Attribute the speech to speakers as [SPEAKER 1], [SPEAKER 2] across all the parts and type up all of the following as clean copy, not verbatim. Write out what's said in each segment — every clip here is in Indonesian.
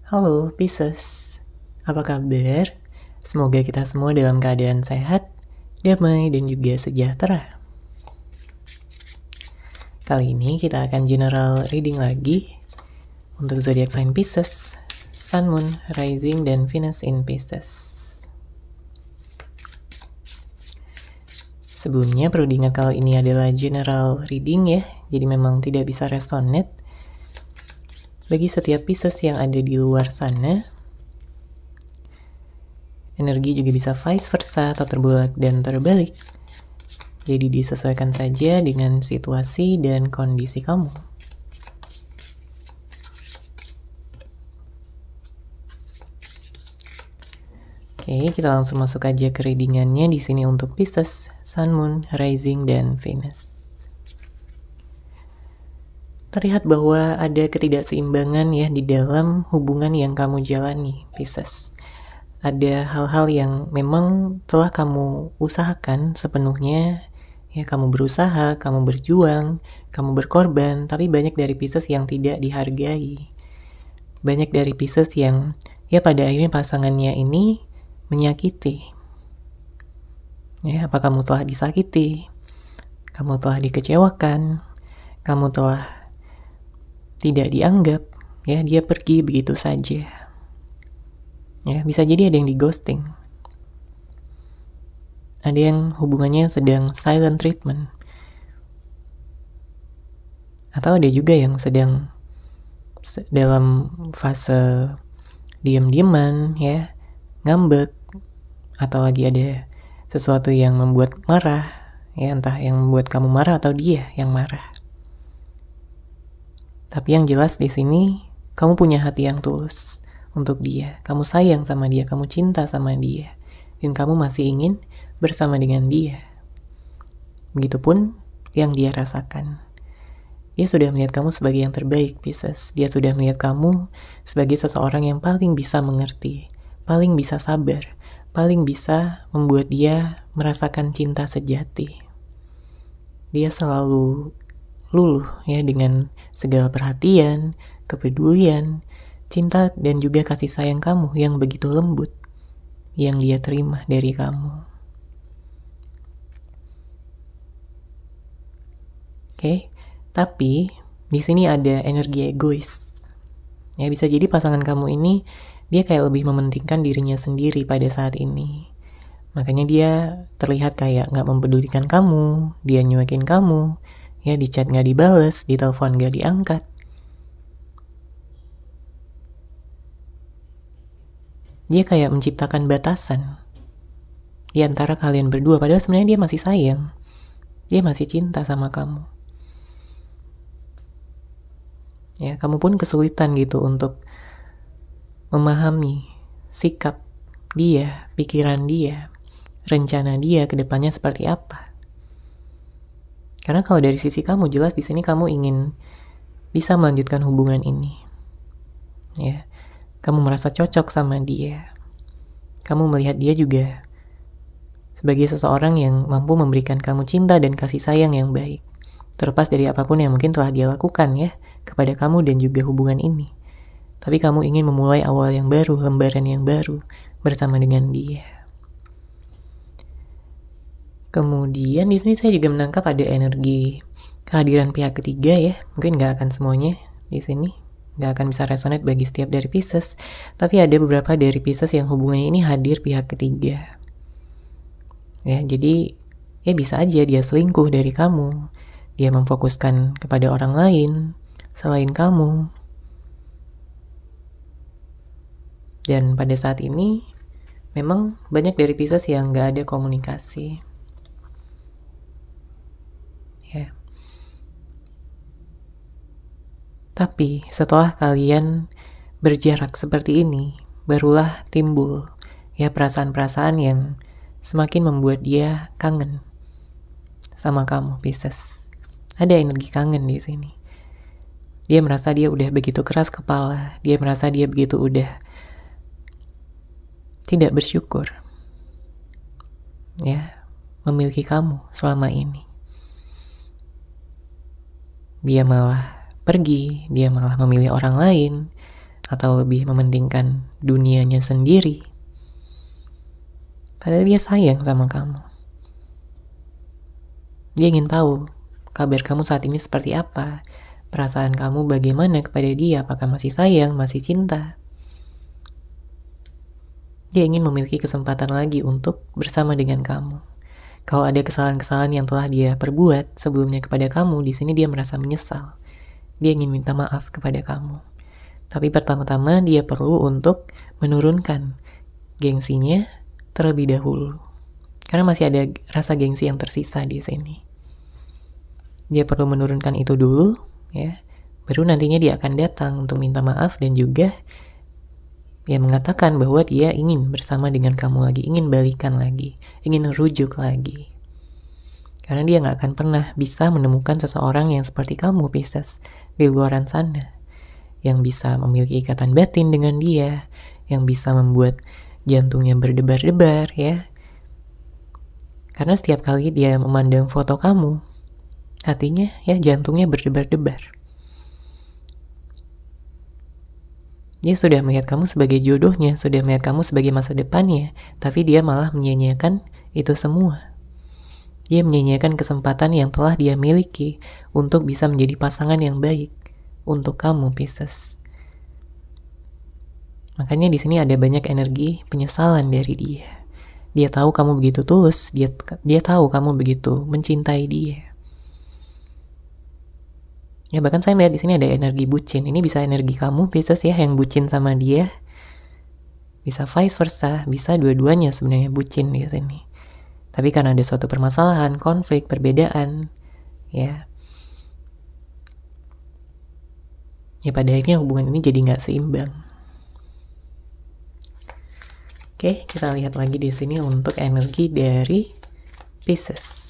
[SPEAKER 1] Halo Pisces, apa kabar? Semoga kita semua dalam keadaan sehat, damai, dan juga sejahtera. Kali ini kita akan general reading lagi untuk zodiak sign Pisces, Sun, Moon, Rising, dan Venus in Pisces. Sebelumnya perlu diingat kalau ini adalah general reading ya, jadi memang tidak bisa resonate bagi setiap Pisces yang ada di luar sana. Energi juga bisa vice versa atau terbolak dan terbalik. Jadi disesuaikan saja dengan situasi dan kondisi kamu. Oke, kita langsung masuk aja ke readingannya di sini untuk Pisces, Sun, Moon, Rising, dan Venus. Terlihat bahwa ada ketidakseimbangan ya di dalam hubungan yang kamu jalani, Pisces. Ada hal-hal yang memang telah kamu usahakan sepenuhnya, ya kamu berusaha, kamu berjuang, kamu berkorban, tapi banyak dari Pisces yang tidak dihargai. Banyak dari Pisces yang ya pada akhirnya pasangannya ini menyakiti. Ya, apa kamu telah disakiti? Kamu telah dikecewakan? Kamu telah tidak dianggap? Ya, dia pergi begitu saja. Ya, bisa jadi ada yang di ghosting. Ada yang hubungannya sedang silent treatment. Atau ada juga yang sedang dalam fase diam-diaman ya, ngambek, atau lagi ada sesuatu yang membuat marah, ya entah yang membuat kamu marah atau dia yang marah. Tapi yang jelas di sini kamu punya hati yang tulus untuk dia, kamu sayang sama dia, kamu cinta sama dia, dan kamu masih ingin bersama dengan dia. Begitupun yang dia rasakan. Dia sudah melihat kamu sebagai yang terbaik, Pisces. Dia sudah melihat kamu sebagai seseorang yang paling bisa mengerti, paling bisa sabar, paling bisa membuat dia merasakan cinta sejati. Dia selalu luluh ya dengan segala perhatian, kepedulian, cinta dan juga kasih sayang kamu yang begitu lembut yang dia terima dari kamu. Oke, tapi di sini ada energi egois. Ya bisa jadi pasangan kamu ini dia kayak lebih mementingkan dirinya sendiri pada saat ini. Makanya dia terlihat kayak nggak mempedulikan kamu, dia nyuekin kamu, ya di chat nggak dibales, di telepon nggak diangkat. Dia kayak menciptakan batasan di antara kalian berdua, padahal sebenarnya dia masih sayang, dia masih cinta sama kamu. Ya, kamu pun kesulitan gitu untuk memahami sikap dia, pikiran dia, rencana dia ke depannya seperti apa. Karena kalau dari sisi kamu jelas di sini kamu ingin bisa melanjutkan hubungan ini. Ya. Kamu merasa cocok sama dia. Kamu melihat dia juga sebagai seseorang yang mampu memberikan kamu cinta dan kasih sayang yang baik. Terlepas dari apapun yang mungkin telah dia lakukan ya kepada kamu dan juga hubungan ini. Tapi kamu ingin memulai awal yang baru, lembaran yang baru bersama dengan dia. Kemudian di sini saya juga menangkap ada energi kehadiran pihak ketiga ya. Mungkin nggak akan semuanya di sini, nggak akan bisa resonate bagi setiap dari Pisces. Tapi ada beberapa dari Pisces yang hubungannya ini hadir pihak ketiga. Ya, jadi ya bisa aja dia selingkuh dari kamu. Dia memfokuskan kepada orang lain selain kamu. Dan pada saat ini memang banyak dari Pisces yang nggak ada komunikasi. Ya. Tapi setelah kalian berjarak seperti ini, barulah timbul ya perasaan-perasaan yang semakin membuat dia kangen sama kamu, Pisces. Ada energi kangen di sini. Dia merasa dia udah begitu keras kepala, dia merasa dia begitu udah tidak bersyukur ya memiliki kamu selama ini. Dia malah pergi, dia malah memilih orang lain, atau lebih mementingkan dunianya sendiri. Padahal dia sayang sama kamu. Dia ingin tahu kabar kamu saat ini seperti apa, perasaan kamu bagaimana kepada dia, apakah masih sayang, masih cinta. Dia ingin memiliki kesempatan lagi untuk bersama dengan kamu. Kalau ada kesalahan-kesalahan yang telah dia perbuat sebelumnya kepada kamu, di sini dia merasa menyesal. Dia ingin minta maaf kepada kamu. Tapi pertama-tama dia perlu untuk menurunkan gengsinya terlebih dahulu. Karena masih ada rasa gengsi yang tersisa di sini. Dia perlu menurunkan itu dulu, ya. Baru nantinya dia akan datang untuk minta maaf dan juga dia mengatakan bahwa dia ingin bersama dengan kamu lagi, ingin balikan lagi, ingin rujuk lagi. Karena dia gak akan pernah bisa menemukan seseorang yang seperti kamu, Pisces, di luaran sana. Yang bisa memiliki ikatan batin dengan dia, yang bisa membuat jantungnya berdebar-debar, ya. Karena setiap kali dia memandang foto kamu, hatinya, ya, jantungnya berdebar-debar. Dia sudah melihat kamu sebagai jodohnya, sudah melihat kamu sebagai masa depannya, tapi dia malah menyia-nyiakan itu semua. Dia menyia-nyiakan kesempatan yang telah dia miliki untuk bisa menjadi pasangan yang baik untuk kamu, Pisces. Makanya di sini ada banyak energi penyesalan dari dia. Dia tahu kamu begitu tulus, dia tahu kamu begitu mencintai dia. Ya, bahkan saya melihat di sini ada energi bucin. Ini bisa energi kamu, Pisces, ya, yang bucin sama dia. Bisa vice versa, bisa dua-duanya sebenarnya bucin di sini. Tapi karena ada suatu permasalahan, konflik, perbedaan, ya pada akhirnya hubungan ini jadi nggak seimbang. Oke, kita lihat lagi di sini untuk energi dari Pisces.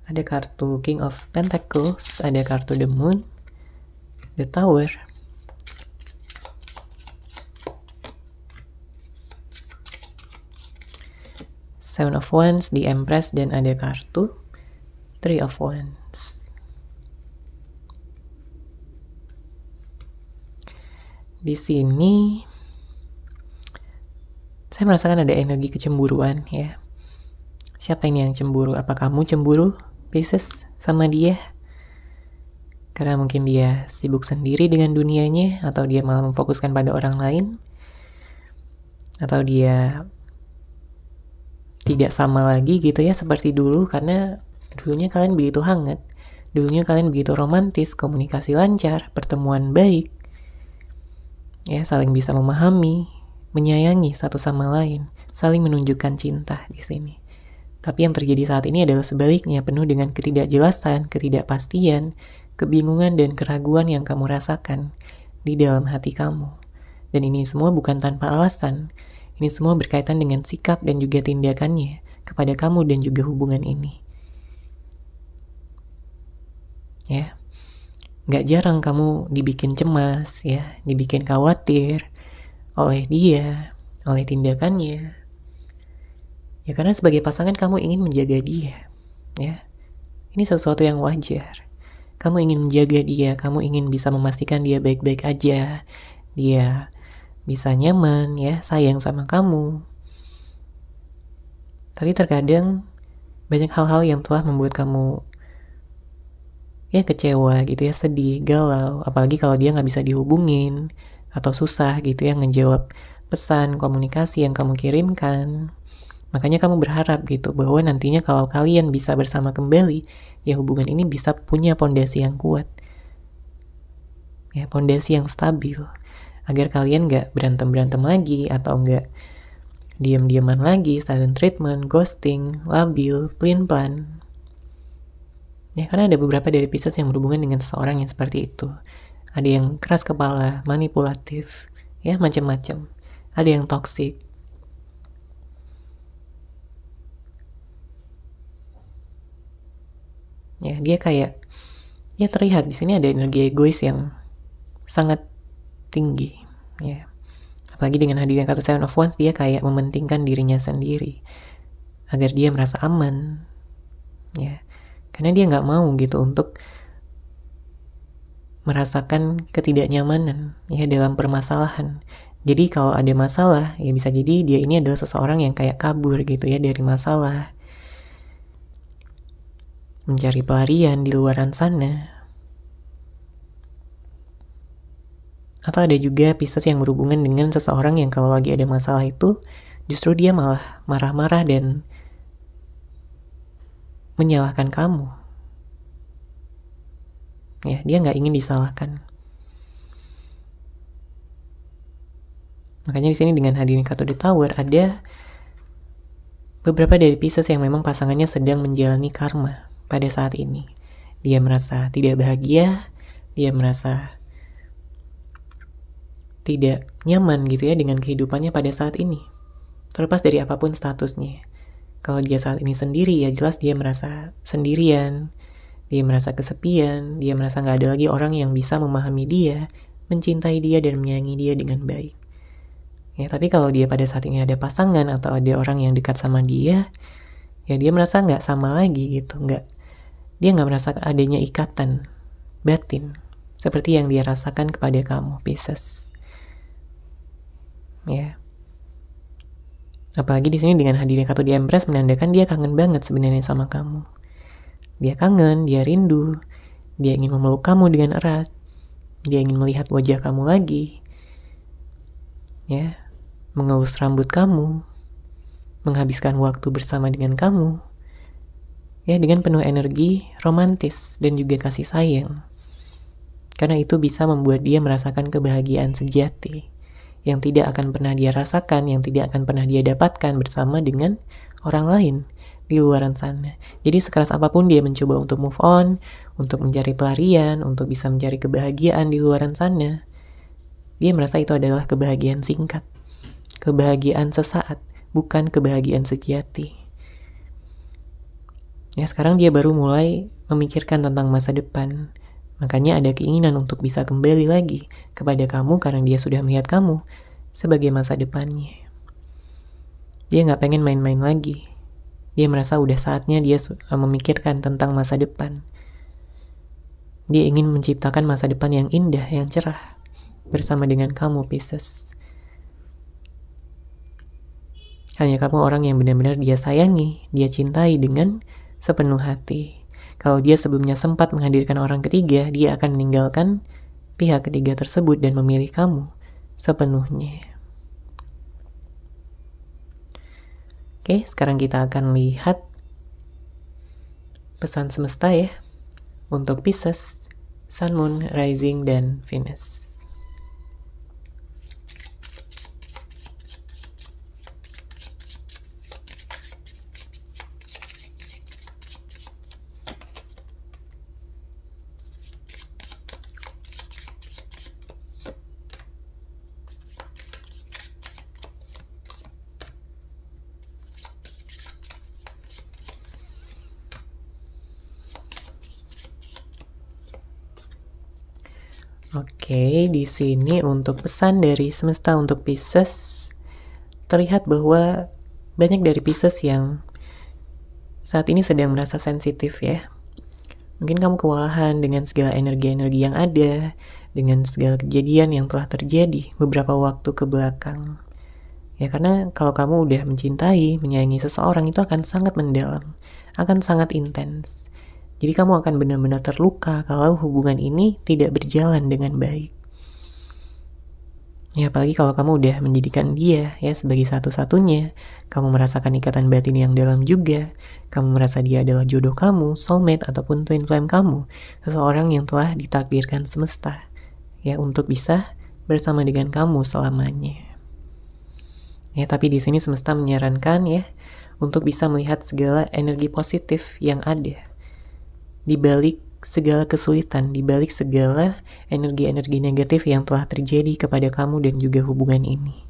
[SPEAKER 1] Ada kartu King of Pentacles, ada kartu The Moon, The Tower, Seven of Wands, The Empress, dan ada kartu Three of Wands. Di sini saya merasakan ada energi kecemburuan, ya. Siapa ini yang cemburu? Apa kamu cemburu, Pisces, sama dia? Karena mungkin dia sibuk sendiri dengan dunianya, atau dia malah memfokuskan pada orang lain, atau dia tidak sama lagi gitu ya seperti dulu, karena dulunya kalian begitu hangat, dulunya kalian begitu romantis, komunikasi lancar, pertemuan baik, ya, saling bisa memahami, menyayangi satu sama lain, saling menunjukkan cinta di sini. Tapi yang terjadi saat ini adalah sebaliknya, penuh dengan ketidakjelasan, ketidakpastian, kebingungan, dan keraguan yang kamu rasakan di dalam hati kamu. Dan ini semua bukan tanpa alasan. Ini semua berkaitan dengan sikap dan juga tindakannya kepada kamu dan juga hubungan ini. Ya, gak jarang kamu dibikin cemas, ya, dibikin khawatir oleh dia, oleh tindakannya. Ya, karena sebagai pasangan kamu ingin menjaga dia, ya. Ini sesuatu yang wajar. Kamu ingin menjaga dia, kamu ingin bisa memastikan dia baik-baik aja, dia bisa nyaman, ya, sayang sama kamu. Tapi terkadang banyak hal-hal yang telah membuat kamu, ya, kecewa gitu ya, sedih, galau. Apalagi kalau dia nggak bisa dihubungin atau susah gitu ya ngejawab pesan komunikasi yang kamu kirimkan. Makanya kamu berharap gitu bahwa nantinya kalau kalian bisa bersama kembali, ya hubungan ini bisa punya pondasi yang kuat. Ya, pondasi yang stabil. Agar kalian gak berantem-berantem lagi, atau gak diam-diaman lagi, silent treatment, ghosting, labil, pelin-pelan. Ya, karena ada beberapa dari Pisces yang berhubungan dengan seseorang yang seperti itu. Ada yang keras kepala, manipulatif, ya, macam-macam. Ada yang toksik. Ya, dia kayak, terlihat di sini ada energi egois yang sangat tinggi, ya. Apalagi dengan hadirnya kartu Seven of Wands, dia kayak mementingkan dirinya sendiri agar dia merasa aman, ya. Karena dia nggak mau gitu untuk merasakan ketidaknyamanan ya dalam permasalahan. Jadi kalau ada masalah, ya bisa jadi dia ini adalah seseorang yang kayak kabur gitu ya dari masalah, mencari pelarian di luaran sana. Atau ada juga Pisces yang berhubungan dengan seseorang yang kalau lagi ada masalah itu justru dia malah marah-marah dan menyalahkan kamu. Ya, dia nggak ingin disalahkan. Makanya di sini dengan hadirnya kartu The Tower, ada beberapa dari Pisces yang memang pasangannya sedang menjalani karma pada saat ini. Dia merasa tidak bahagia, dia merasa tidak nyaman gitu ya dengan kehidupannya pada saat ini. Terlepas dari apapun statusnya. Kalau dia saat ini sendiri, ya jelas dia merasa sendirian, dia merasa kesepian, dia merasa nggak ada lagi orang yang bisa memahami dia, mencintai dia, dan menyayangi dia dengan baik. Ya, tapi kalau dia pada saat ini ada pasangan atau ada orang yang dekat sama dia, ya dia merasa nggak sama lagi gitu, dia nggak merasa adanya ikatan batin seperti yang dia rasakan kepada kamu, Pisces. Ya. Apalagi di sini dengan hadirnya kartu The Empress menandakan dia kangen banget sebenarnya sama kamu. Dia kangen, dia rindu, dia ingin memeluk kamu dengan erat, dia ingin melihat wajah kamu lagi, ya, mengelus rambut kamu, menghabiskan waktu bersama dengan kamu, ya, dengan penuh energi romantis dan juga kasih sayang. Karena itu bisa membuat dia merasakan kebahagiaan sejati yang tidak akan pernah dia rasakan, yang tidak akan pernah dia dapatkan bersama dengan orang lain di luaran sana. Jadi sekeras apapun dia mencoba untuk move on, untuk mencari pelarian, untuk bisa mencari kebahagiaan di luaran sana, dia merasa itu adalah kebahagiaan singkat, kebahagiaan sesaat, bukan kebahagiaan sejati. Ya, sekarang dia baru mulai memikirkan tentang masa depan. Makanya ada keinginan untuk bisa kembali lagi kepada kamu karena dia sudah melihat kamu sebagai masa depannya. Dia nggak pengen main-main lagi. Dia merasa udah saatnya dia memikirkan tentang masa depan. Dia ingin menciptakan masa depan yang indah, yang cerah bersama dengan kamu, Pisces. Hanya kamu orang yang benar-benar dia sayangi, dia cintai dengan sepenuh hati. Kalau dia sebelumnya sempat menghadirkan orang ketiga, dia akan meninggalkan pihak ketiga tersebut dan memilih kamu sepenuhnya. Oke, sekarang kita akan lihat pesan semesta ya untuk Pisces, Sun, Moon, Rising, dan Venus. Oke, di sini untuk pesan dari semesta untuk Pisces, terlihat bahwa banyak dari Pisces yang saat ini sedang merasa sensitif ya. Mungkin kamu kewalahan dengan segala energi-energi yang ada, dengan segala kejadian yang telah terjadi beberapa waktu ke belakang. Ya, karena kalau kamu udah mencintai, menyayangi seseorang itu akan sangat mendalam, akan sangat intens. Jadi kamu akan benar-benar terluka kalau hubungan ini tidak berjalan dengan baik. Ya, apalagi kalau kamu udah menjadikan dia ya sebagai satu-satunya, kamu merasakan ikatan batin yang dalam juga, kamu merasa dia adalah jodoh kamu, soulmate ataupun twin flame kamu, seseorang yang telah ditakdirkan semesta ya untuk bisa bersama dengan kamu selamanya. Ya, tapi di sini semesta menyarankan ya untuk bisa melihat segala energi positif yang ada di balik segala kesulitan, di balik segala energi-energi negatif yang telah terjadi kepada kamu dan juga hubungan ini.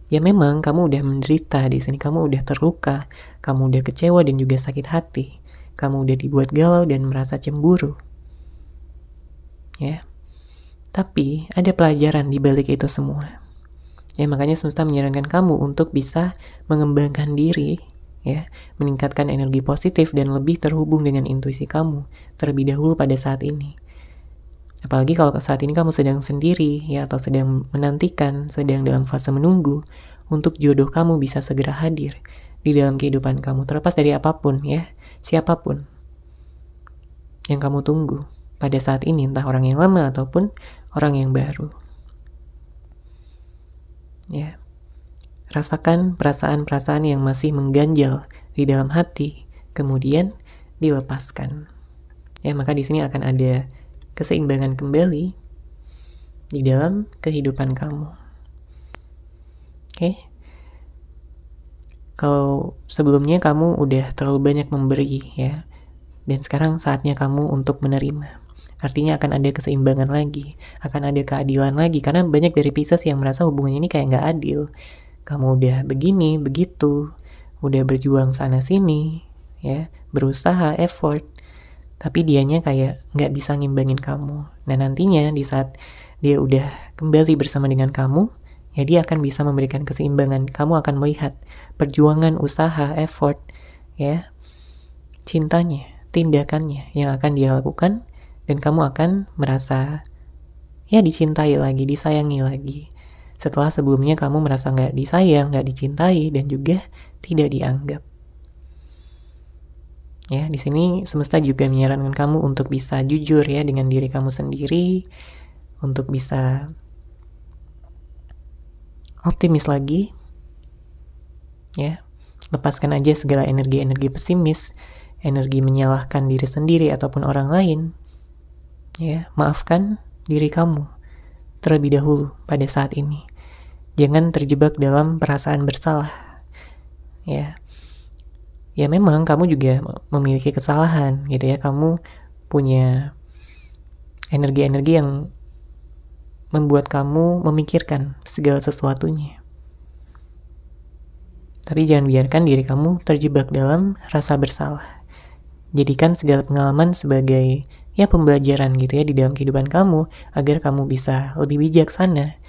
[SPEAKER 1] Ya memang kamu udah menderita di sini, kamu udah terluka, kamu udah kecewa dan juga sakit hati, kamu udah dibuat galau dan merasa cemburu. Ya. Tapi ada pelajaran di balik itu semua. Ya, makanya semesta menyarankan kamu untuk bisa mengembangkan diri, ya, meningkatkan energi positif dan lebih terhubung dengan intuisi kamu terlebih dahulu pada saat ini. Apalagi kalau saat ini kamu sedang sendiri, ya, atau sedang menantikan, sedang dalam fase menunggu untuk jodoh kamu bisa segera hadir di dalam kehidupan kamu, terlepas dari apapun, ya, siapapun yang kamu tunggu pada saat ini, entah orang yang lama ataupun orang yang baru. Ya, rasakan perasaan-perasaan yang masih mengganjal di dalam hati, kemudian dilepaskan. Ya, maka di sini akan ada keseimbangan kembali di dalam kehidupan kamu. Oke? Kalau sebelumnya kamu udah terlalu banyak memberi, ya, dan sekarang saatnya kamu untuk menerima. Artinya akan ada keseimbangan lagi, akan ada keadilan lagi, karena banyak dari Pisces yang merasa hubungan ini kayak nggak adil. Kamu udah begini, begitu, udah berjuang sana-sini, ya, berusaha, effort, tapi dianya kayak nggak bisa ngimbangin kamu. Nah, nantinya di saat dia udah kembali bersama dengan kamu, ya dia akan bisa memberikan keseimbangan. Kamu akan melihat perjuangan, usaha, effort, ya, cintanya, tindakannya yang akan dia lakukan, dan kamu akan merasa, ya, dicintai lagi, disayangi lagi. Setelah sebelumnya kamu merasa nggak disayang, nggak dicintai, dan juga tidak dianggap. Ya, di sini semesta juga menyarankan kamu untuk bisa jujur, ya, dengan diri kamu sendiri, untuk bisa optimis lagi, ya. Lepaskan aja segala energi-energi pesimis, energi menyalahkan diri sendiri ataupun orang lain. Ya, maafkan diri kamu terlebih dahulu pada saat ini. Jangan terjebak dalam perasaan bersalah. Ya. Ya, memang kamu juga memiliki kesalahan, gitu ya. Kamu punya energi-energi yang membuat kamu memikirkan segala sesuatunya. Tapi jangan biarkan diri kamu terjebak dalam rasa bersalah. Jadikan segala pengalaman sebagai, ya, pembelajaran gitu ya di dalam kehidupan kamu, agar kamu bisa lebih bijaksana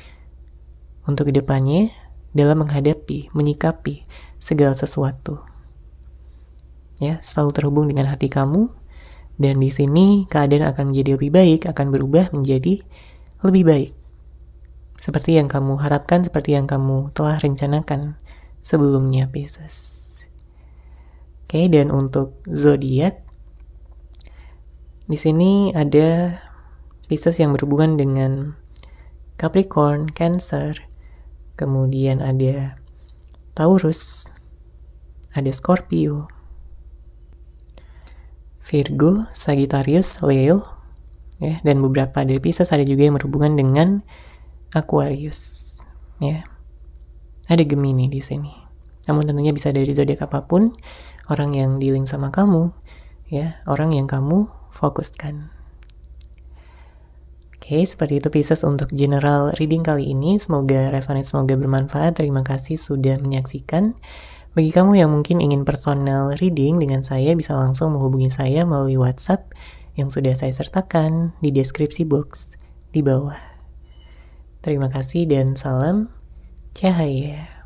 [SPEAKER 1] untuk kedepannya dalam menghadapi, menyikapi segala sesuatu. Ya, selalu terhubung dengan hati kamu, dan di sini keadaan akan menjadi lebih baik, akan berubah menjadi lebih baik. Seperti yang kamu harapkan, seperti yang kamu telah rencanakan sebelumnya, Pisces. Oke, dan untuk zodiak, di sini ada Pisces yang berhubungan dengan Capricorn, Cancer, kemudian ada Taurus, ada Scorpio, Virgo, Sagittarius, Leo, ya, dan beberapa dari Pisces ada juga yang berhubungan dengan Aquarius, ya. Ada Gemini di sini. Namun tentunya bisa dari zodiak apapun, orang yang dealing sama kamu, ya, orang yang kamu fokuskan. Oke, seperti itu Pisces untuk general reading kali ini. Semoga resonate, semoga bermanfaat. Terima kasih sudah menyaksikan. Bagi kamu yang mungkin ingin personal reading dengan saya, bisa langsung menghubungi saya melalui WhatsApp yang sudah saya sertakan di deskripsi box di bawah. Terima kasih dan salam cahaya.